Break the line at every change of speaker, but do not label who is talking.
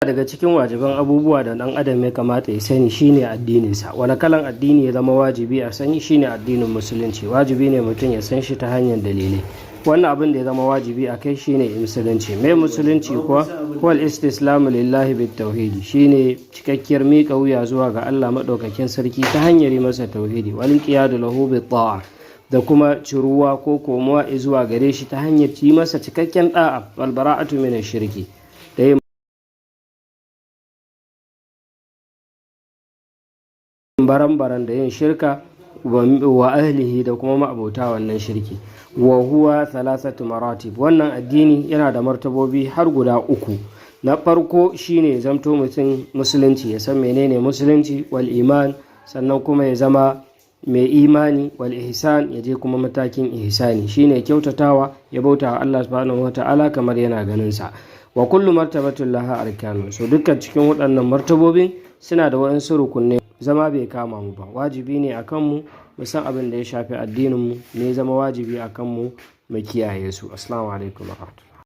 daga cikin wajiban abubuwa da ɗan adam ya kamata ya sani shine addininsa. Wani kalan addini ya zama wajibi a sani? Shine addinin musulunci. Wajibi ne mutum ya san shi ta hanyar dalilai. Wannan abin da ya zama wajibi a kai shine musulunci. Mai musulunci kuwa wal istislamu lillahi bit tauhidi, shine cikakkiyar miƙa wuya zuwa ga Allah madaukakin sarki ta hanyar yi masa tauhidi, wal inqiyadu lahu bit ta'a, da kuma ciruwa ko komowa zuwa gare shi ta hanyar yi masa cikakken da'a, wal bara'atu min shirki, da yin baran-baran da yin shirka wa ahlihi da kuma ma'abota wannan shirki. Wa huwa thalathatu maratib, wannan addini yana da martabobi har guda uku. Na farko shine zamto mutum musulunci, ya san menene musulunci, wal iman, sannan kuma ya zama mai imani, wal ihsan, ya je kuma matakin ihsani shine kyautatawa, ya bauta wa Allah subhanahu wata'ala kamar yana ganin sa. Wa kullu martabatin laha arkanu, so dukkan cikin waɗannan martabobin suna da waɗansu rukunai. Zama bai kama mu ba, wajibi ne akan mu san abin da ya shafi addinin mu ne, zama wajibi akan mu kiyaye su. Assalamu alaikum warahmatullahi.